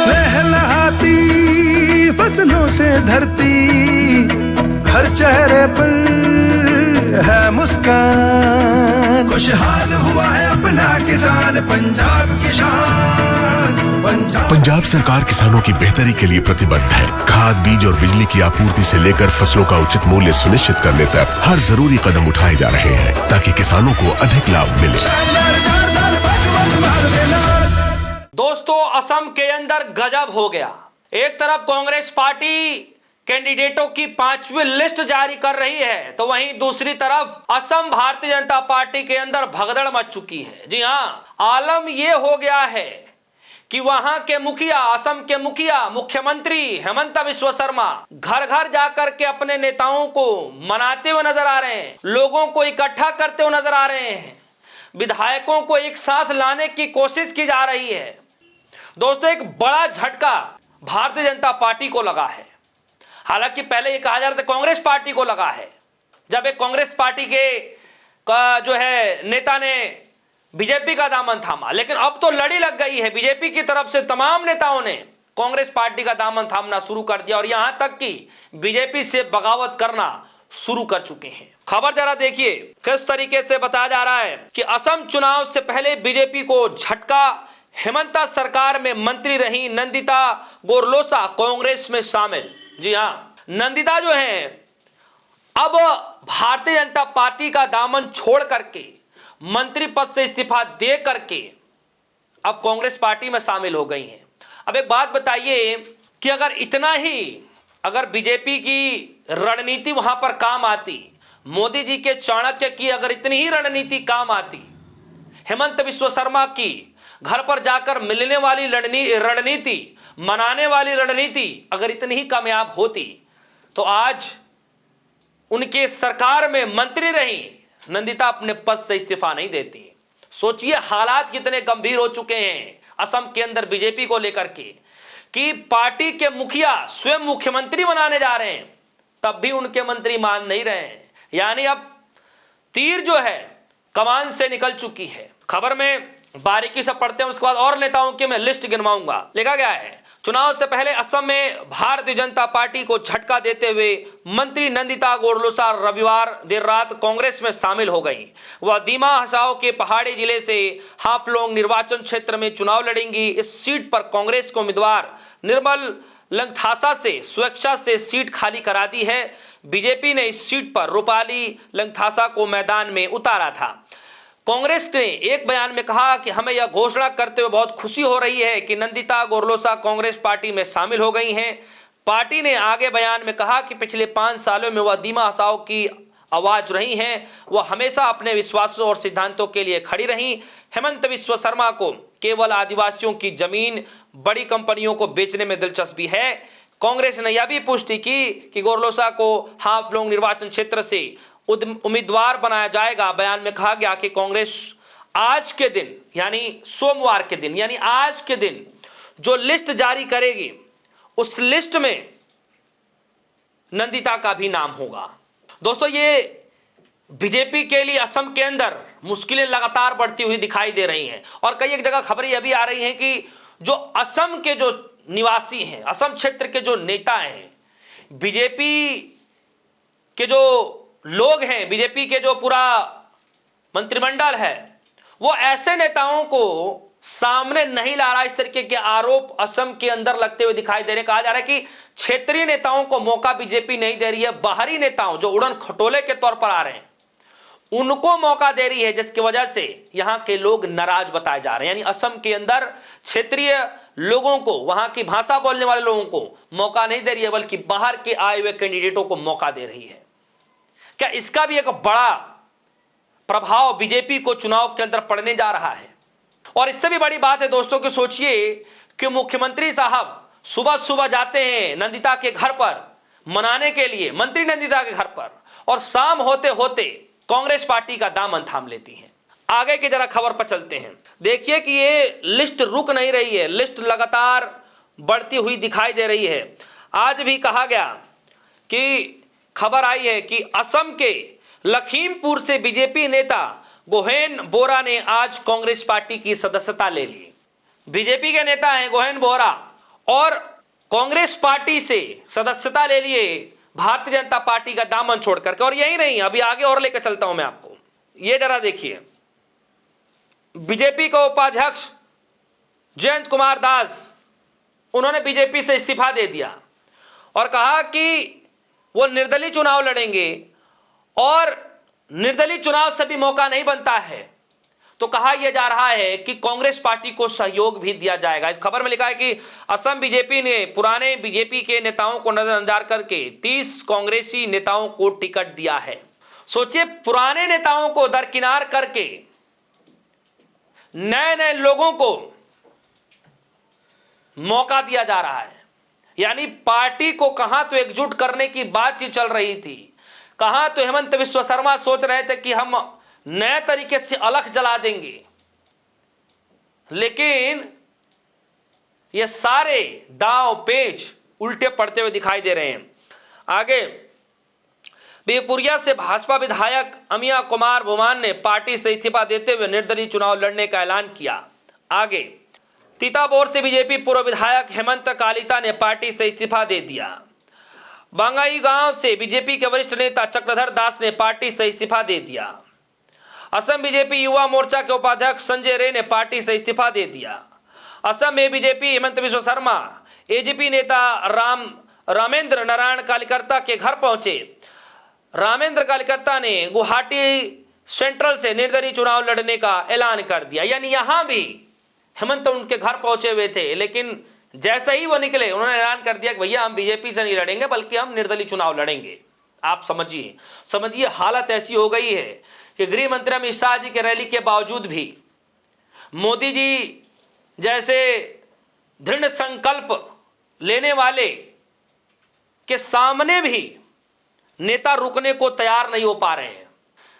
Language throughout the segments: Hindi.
लहलहाती फसलों से धरती, हर चेहरे पर है मुस्कान, खुशहाल हुआ है अपना किसान, पंजाब किसान। पंजाब सरकार किसानों की बेहतरी के लिए प्रतिबद्ध है। खाद, बीज और बिजली की आपूर्ति से लेकर फसलों का उचित मूल्य सुनिश्चित करने तक हर जरूरी कदम उठाए जा रहे हैं ताकि किसानों को अधिक लाभ मिले। दोस्तों, असम के अंदर गजब हो गया। एक तरफ कांग्रेस पार्टी कैंडिडेटों की 5वीं लिस्ट जारी कर रही है, तो वहीं दूसरी तरफ असम भारतीय जनता पार्टी के अंदर भगदड़ मच चुकी है। जी हां, आलम यह हो गया है कि वहां के मुखिया, असम के मुखिया मुख्यमंत्री हेमंत बिस्वा शर्मा घर घर जाकर के अपने नेताओं को मनाते हुए नजर आ रहे हैं, लोगों को इकट्ठा करते हुए नजर आ रहे हैं, विधायकों को एक साथ लाने की कोशिश की जा रही है। दोस्तों, एक बड़ा झटका भारतीय जनता पार्टी को लगा है। हालांकि पहले ये कहा जा रहा था कांग्रेस पार्टी को लगा है, जब एक कांग्रेस पार्टी के जो है नेता ने बीजेपी का दामन थामा, लेकिन अब तो लड़ी लग गई है। बीजेपी की तरफ से तमाम नेताओं ने कांग्रेस पार्टी का दामन थामना शुरू कर दिया और यहां तक कि बीजेपी से बगावत करना शुरू कर चुके हैं। खबर जरा देखिए किस तरीके से बताया जा रहा है कि असम चुनाव से पहले बीजेपी को झटका, हेमंता सरकार में मंत्री रही नंदिता गोरलोसा कांग्रेस में शामिल। जी हां, नंदिता जो है अब भारतीय जनता पार्टी का दामन छोड़ करके मंत्री पद से इस्तीफा दे करके अब कांग्रेस पार्टी में शामिल हो गई हैं। अब एक बात बताइए कि अगर बीजेपी की रणनीति वहां पर काम आती, मोदी जी के चाणक्य की अगर इतनी ही रणनीति काम आती, हेमंत बिस्वा शर्मा की घर पर जाकर मिलने वाली रणनीति, मनाने वाली रणनीति अगर इतनी ही कामयाब होती, तो आज उनके सरकार में मंत्री रही नंदिता अपने पद से इस्तीफा नहीं देती। सोचिए हालात कितने गंभीर हो चुके हैं असम के अंदर बीजेपी को लेकर के कि पार्टी के मुखिया स्वयं मुख्यमंत्री बनाने जा रहे हैं, तब भी उनके मंत्री मान नहीं रहे हैं। यानी अब तीर जो है कमान से निकल चुकी है। खबर में बारीकी से पढ़ते हैं, उसके बाद और नेताओं की मैं लिस्ट गिनवाऊंगा। लिखा गया है, चुनाव से पहले असम में भारतीय जनता पार्टी को झटका देते हुए मंत्री नंदिता गोरलोसा रविवार देर रात कांग्रेस में शामिल हो गई। वह दीमा हसाओ के पहाड़ी जिले से हापलोंग निर्वाचन क्षेत्र में चुनाव लड़ेंगी। इस सीट पर कांग्रेस के उम्मीदवार निर्मल लंगथासा से स्वेच्छा से सीट खाली करा दी है। बीजेपी ने इस सीट पर रूपाली लंगथासा को मैदान में उतारा था। कांग्रेस ने एक बयान में कहा कि हमें यह घोषणा करते हुए बहुत खुशी हो रही है कि नंदिता गोरलोसा कांग्रेस पार्टी में शामिल हो गई हैं। पार्टी ने आगे बयान में कहा कि पिछले 5 सालों में वह दीमा हसाओ की आवाज रही हैं, वह हमेशा अपने विश्वासों और सिद्धांतों के लिए खड़ी रहीं। हेमंत बिस्वा शर्मा को केवल आदिवासियों की जमीन बड़ी कंपनियों को बेचने में दिलचस्पी है। कांग्रेस ने यह भी पुष्टि की कि गोरलोसा को हापलोंग निर्वाचन क्षेत्र से उम्मीदवार बनाया जाएगा। बयान में कहा गया कि कांग्रेस आज के दिन यानी सोमवार के दिन यानी आज के दिन जो लिस्ट जारी करेगी, उस लिस्ट में नंदिता का भी नाम होगा। दोस्तों, ये बीजेपी के लिए असम के अंदर मुश्किलें लगातार बढ़ती हुई दिखाई दे रही हैं और कई एक जगह खबरें यह भी आ रही हैं कि जो असम के जो निवासी हैं, असम क्षेत्र के जो नेता हैं, बीजेपी के जो लोग हैं, बीजेपी के जो पूरा मंत्रिमंडल है, वो ऐसे नेताओं को सामने नहीं ला रहा। इस तरीके के आरोप असम के अंदर लगते हुए दिखाई दे रहे। कहा जा रहा है कि क्षेत्रीय नेताओं को मौका बीजेपी नहीं दे रही है, बाहरी नेताओं जो उड़न खटोले के तौर पर आ रहे हैं उनको मौका दे रही है, जिसकी वजह से यहां के लोग नाराज बताए जा रहे हैं। यानी असम के अंदर क्षेत्रीय लोगों को, वहां की भाषा बोलने वाले लोगों को मौका नहीं दे रही है, बल्कि बाहर के आए हुए कैंडिडेटों को मौका दे रही है। क्या इसका भी एक बड़ा प्रभाव बीजेपी को चुनाव के अंदर पड़ने जा रहा है? और इससे भी बड़ी बात है दोस्तों कि सोचिए कि मुख्यमंत्री साहब सुबह सुबह जाते हैं नंदिता के घर पर मनाने के लिए, मंत्री नंदिता के घर पर, और शाम होते होते कांग्रेस पार्टी का दामन थाम लेती हैं। आगे की जरा खबर पर चलते हैं। देखिए कि ये लिस्ट रुक नहीं रही है, लिस्ट लगातार बढ़ती हुई दिखाई दे रही है। आज भी कहा गया कि खबर आई है कि असम के लखीमपुर से बीजेपी नेता गोहेन बोरा ने आज कांग्रेस पार्टी की सदस्यता ले ली। बीजेपी के नेता हैं गोविंद बोहरा, और कांग्रेस पार्टी से सदस्यता ले लिए भारतीय जनता पार्टी का दामन छोड़ करके। और यही नहीं, अभी आगे और लेकर चलता हूं मैं आपको। ये जरा देखिए, बीजेपी का उपाध्यक्ष जयंत कुमार दास, उन्होंने बीजेपी से इस्तीफा दे दिया और कहा कि वो निर्दलीय चुनाव लड़ेंगे, और निर्दलीय चुनाव से भी मौका नहीं बनता है तो कहा यह जा रहा है कि कांग्रेस पार्टी को सहयोग भी दिया जाएगा। इस खबर में लिखा है कि असम बीजेपी ने पुराने बीजेपी के नेताओं को नजरअंदाज करके 30 कांग्रेसी नेताओं को टिकट दिया है। सोचिए, पुराने नेताओं को दरकिनार करके नए नए लोगों को मौका दिया जा रहा है। यानी पार्टी को कहां तो एकजुट करने की बातचीत चल रही थी, कहां तो हेमंत बिस्वा शर्मा सोच रहे थे कि हम नए तरीके से अलख जला देंगे, लेकिन ये सारे दांव पेच उल्टे पड़ते हुए दिखाई दे रहे हैं। आगे, बेपुरिया से भाजपा विधायक अमिया कुमार भुमान ने पार्टी से इस्तीफा देते हुए निर्दलीय चुनाव लड़ने का ऐलान किया। आगे, तीताबोर से बीजेपी पूर्व विधायक हेमंत कालिता ने पार्टी से इस्तीफा दे दिया। बांगाई गांव से बीजेपी के वरिष्ठ नेता चक्रधर दास ने पार्टी से इस्तीफा दे दिया। असम बीजेपी युवा मोर्चा के उपाध्यक्ष संजय रे ने पार्टी से इस्तीफा दे दिया। असम में बीजेपी हेमंत बिस्वा शर्मा एजीपी नेता रामेंद्र नारायण कालिकर्ता के घर पहुंचे। रामेंद्र कालिकर्ता ने गुवाहाटी सेंट्रल से निर्दलीय चुनाव लड़ने का ऐलान कर दिया। यानी यहां भी हेमंत उनके घर पहुंचे हुए थे, लेकिन जैसे ही वो निकले उन्होंने ऐलान कर दिया कि भैया हम बीजेपी से नहीं लड़ेंगे बल्कि हम निर्दलीय चुनाव लड़ेंगे। आप समझिए हालत ऐसी हो गई है कि गृह मंत्री अमित शाह जी के रैली के बावजूद भी मोदी जी जैसे दृढ़ संकल्प लेने वाले के सामने भी नेता रुकने को तैयार नहीं हो पा रहे हैं।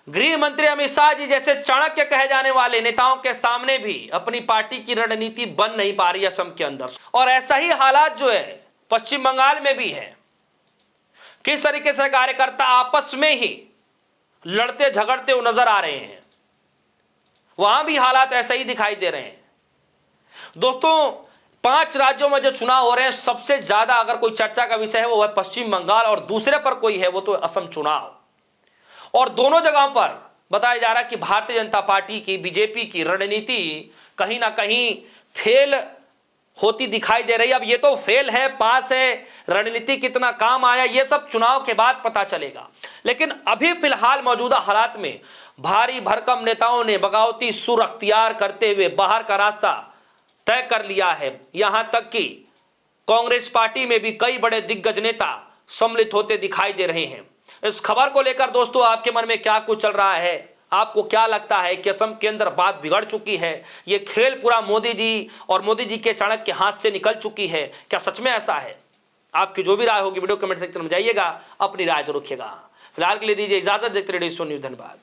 गृह मंत्री अमित शाह जी जैसे चाणक्य कहे जाने वाले नेताओं के सामने भी अपनी पार्टी की रणनीति बन नहीं पा रही असम के अंदर। और ऐसा ही हालात जो है पश्चिम बंगाल में भी है। किस तरीके से कार्यकर्ता आपस में ही लड़ते झगड़ते हुए नजर आ रहे हैं, वहां भी हालात ऐसे ही दिखाई दे रहे हैं। दोस्तों, 5 राज्यों में जो चुनाव हो रहे हैं, सबसे ज्यादा अगर कोई चर्चा का विषय है वो है पश्चिम बंगाल, और दूसरे पर कोई है वो तो असम चुनाव। और दोनों जगहों पर बताया जा रहा है कि भारतीय जनता पार्टी की, बीजेपी की रणनीति कहीं ना कहीं फेल होती दिखाई दे रही है। अब ये तो फेल है, पास है, रणनीति कितना काम आया ये सब चुनाव के बाद पता चलेगा। लेकिन अभी फिलहाल मौजूदा हालात में भारी भरकम नेताओं ने बगावती सुर अख्तियार करते हुए बाहर का रास्ता तय कर लिया है। यहां तक कि कांग्रेस पार्टी में भी कई बड़े दिग्गज नेता सम्मिलित होते दिखाई दे रहे हैं। इस खबर को लेकर दोस्तों आपके मन में क्या कुछ चल रहा है? आपको क्या लगता है कि असम के अंदर बात बिगड़ चुकी है? ये खेल पूरा मोदी जी और मोदी जी के चाणक्य के हाथ से निकल चुकी है? क्या सच में ऐसा है? आपकी जो भी राय होगी वीडियो कमेंट सेक्शन में जाइएगा, अपनी राय जरूर रखिएगा। फिलहाल के लिए दीजिए इजाजत, देखते रहिए न्यूज़। धन्यवाद।